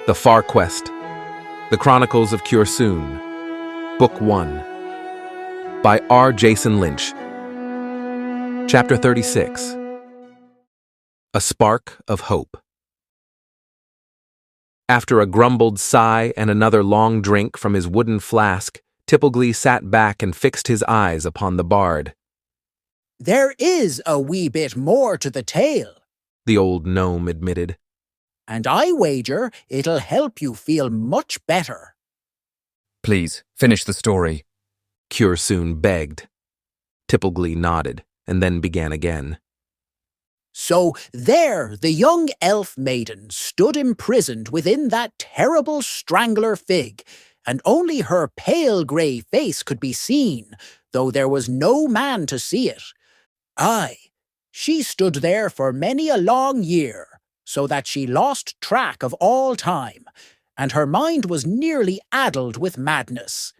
The Far Quest, The Chronicles of Cursoon, Book 1, by R. Jason Lynch. Chapter 36, A Spark of Hope. After a grumbled sigh and another long drink from his wooden flask, Tippleglee sat back and fixed his eyes upon the bard. "There is a wee bit more to the tale," the old gnome admitted. "and I wager it'll help you feel much better." "Please, finish the story," Cursoon begged. Tippleglee nodded, and then began again. "So there the young elf maiden stood imprisoned within that terrible strangler fig, and only her pale grey face could be seen, though there was no man to see it. Aye, she stood there for many a long year, so that she lost track of all time, and her mind was nearly addled with madness.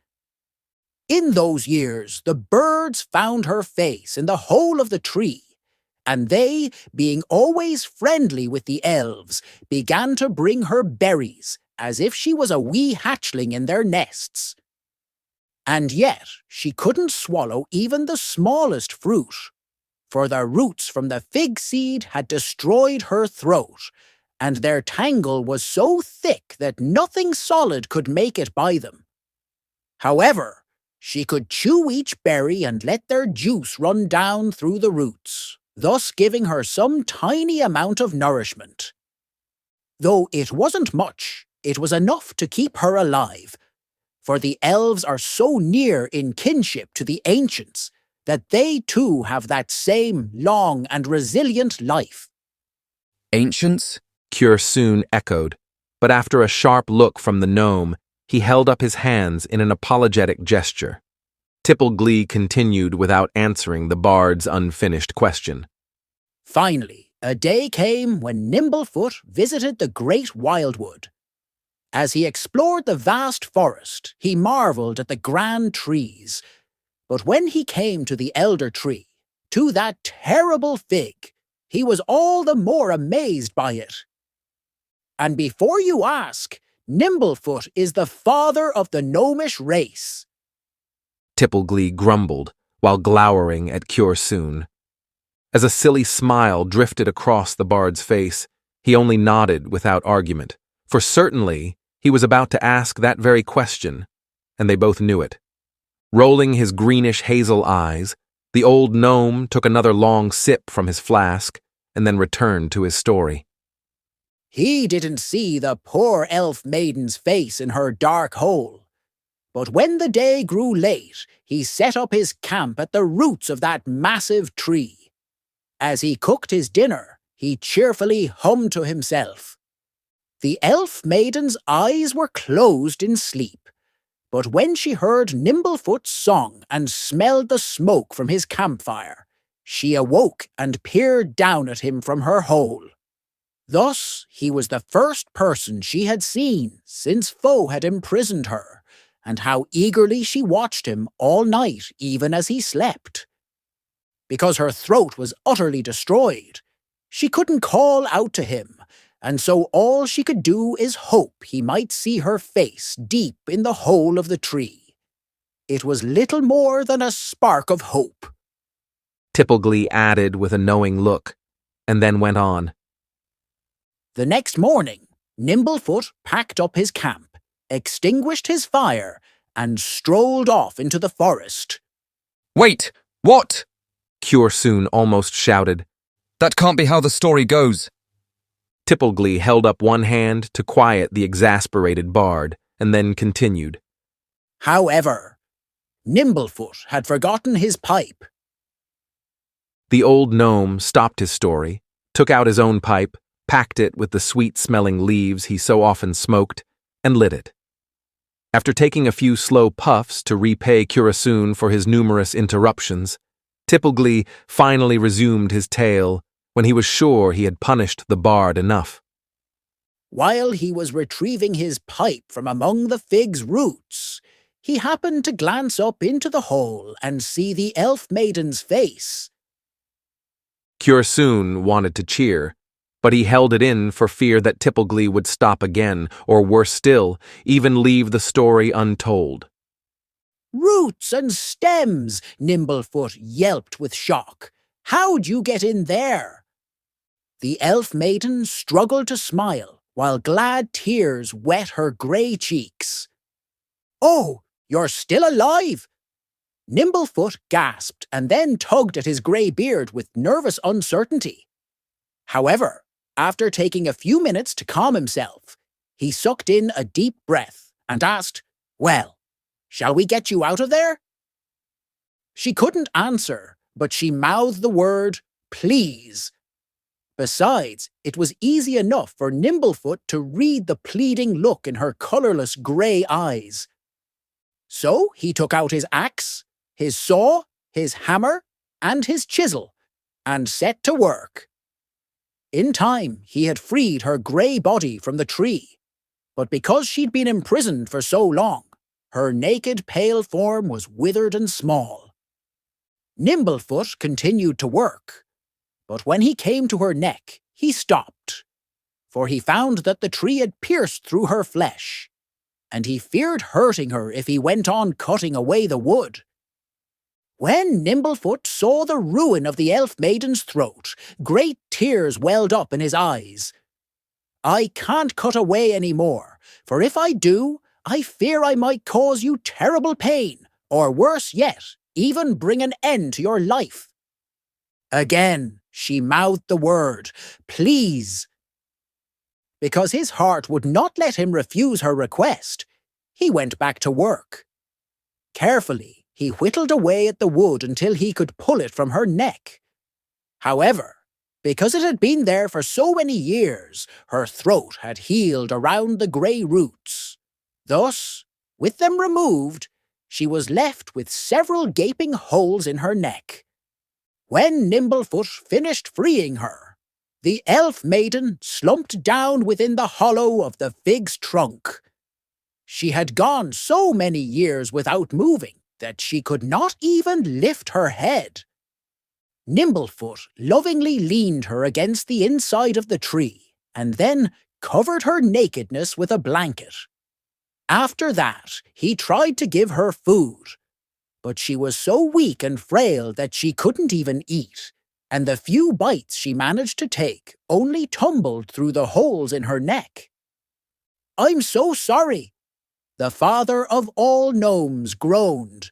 In those years the birds found her face in the hole of the tree, and they, being always friendly with the elves, began to bring her berries, as if she was a wee hatchling in their nests. And yet she couldn't swallow even the smallest fruit, for the roots from the fig seed had destroyed her throat, and their tangle was so thick that nothing solid could make it by them. However, she could chew each berry and let their juice run down through the roots, thus giving her some tiny amount of nourishment. Though it wasn't much, it was enough to keep her alive, for the elves are so near in kinship to the ancients that they too have that same long and resilient life." "Ancients?" Cursoon echoed, but after a sharp look from the gnome, he held up his hands in an apologetic gesture. Tippleglee continued without answering the bard's unfinished question. "Finally, a day came when Nimblefoot visited the great wildwood. As he explored the vast forest, he marvelled at the grand trees. But when he came to the elder tree, to that terrible fig, he was all the more amazed by it. And before you ask, Nimblefoot is the father of the gnomish race." Tippleglee grumbled, while glowering at Cursoon. As a silly smile drifted across the bard's face, he only nodded without argument, for certainly he was about to ask that very question, and they both knew it. Rolling his greenish hazel eyes, the old gnome took another long sip from his flask and then returned to his story. "He didn't see the poor elf maiden's face in her dark hole. But when the day grew late, he set up his camp at the roots of that massive tree. As he cooked his dinner, he cheerfully hummed to himself. The elf maiden's eyes were closed in sleep, but when she heard Nimblefoot's song and smelled the smoke from his campfire, she awoke and peered down at him from her hole. Thus he was the first person she had seen since foe had imprisoned her, and how eagerly she watched him all night even as he slept. Because her throat was utterly destroyed, she couldn't call out to him, and so all she could do is hope he might see her face deep in the hole of the tree. It was little more than a spark of hope." Tippleglee added with a knowing look, and then went on. "The next morning, Nimblefoot packed up his camp, extinguished his fire, and strolled off into the forest." "Wait! What?" Cursoon almost shouted. "That can't be how the story goes." Tippleglee held up one hand to quiet the exasperated bard, and then continued. "However, Nimblefoot had forgotten his pipe." The old gnome stopped his story, took out his own pipe, packed it with the sweet-smelling leaves he so often smoked, and lit it. After taking a few slow puffs to repay Cursoon for his numerous interruptions, Tippleglee finally resumed his tale when he was sure he had punished the bard enough. "While he was retrieving his pipe from among the fig's roots, he happened to glance up into the hole and see the elf maiden's face." Cursoon wanted to cheer, but he held it in for fear that Tippleglee would stop again, or worse still, even leave the story untold. Roots and stems, Nimblefoot yelped with shock. How'd you get in there? The elf maiden struggled to smile, while glad tears wet her grey cheeks. Oh, you're still alive! Nimblefoot gasped and then tugged at his grey beard with nervous uncertainty. However, after taking a few minutes to calm himself, he sucked in a deep breath and asked, "Well, shall we get you out of there?" She couldn't answer, but she mouthed the word, "Please." Besides, it was easy enough for Nimblefoot to read the pleading look in her colourless grey eyes. So he took out his axe, his saw, his hammer, and his chisel, and set to work. In time, he had freed her grey body from the tree, but because she'd been imprisoned for so long, her naked pale form was withered and small. Nimblefoot continued to work, but when he came to her neck, he stopped, for he found that the tree had pierced through her flesh, and he feared hurting her if he went on cutting away the wood. When Nimblefoot saw the ruin of the elf maiden's throat, great tears welled up in his eyes. "I can't cut away any more, for if I do, I fear I might cause you terrible pain, or worse yet, even bring an end to your life." Again, she mouthed the word, "Please." Because his heart would not let him refuse her request, he went back to work. Carefully, he whittled away at the wood until he could pull it from her neck. However, because it had been there for so many years, her throat had healed around the grey roots. Thus, with them removed, she was left with several gaping holes in her neck. When Nimblefoot finished freeing her, the elf maiden slumped down within the hollow of the fig's trunk. She had gone so many years without moving that she could not even lift her head. Nimblefoot lovingly leaned her against the inside of the tree, and then covered her nakedness with a blanket. After that, he tried to give her food, but she was so weak and frail that she couldn't even eat, and the few bites she managed to take only tumbled through the holes in her neck. "I'm so sorry," the father of all gnomes groaned.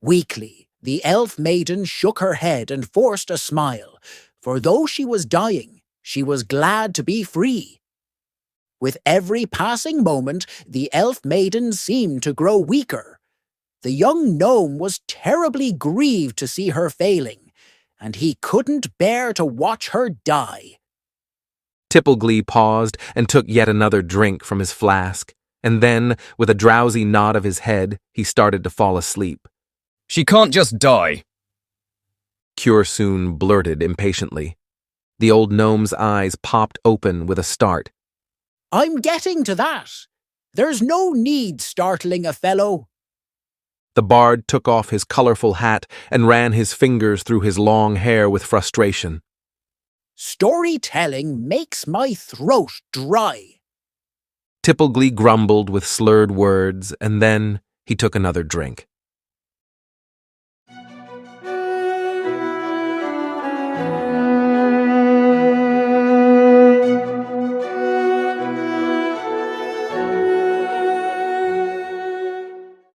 Weakly, the elf maiden shook her head and forced a smile, for though she was dying, she was glad to be free. With every passing moment, the elf maiden seemed to grow weaker. The young gnome was terribly grieved to see her failing, and he couldn't bear to watch her die. Tippleglee paused and took yet another drink from his flask, and then, with a drowsy nod of his head, he started to fall asleep. She can't just die. Cursoon blurted impatiently. The old gnome's eyes popped open with a start. "I'm getting to that. There's no need startling a fellow." The bard took off his colorful hat and ran his fingers through his long hair with frustration. "Storytelling makes my throat dry." Tippleglee grumbled with slurred words, and then he took another drink.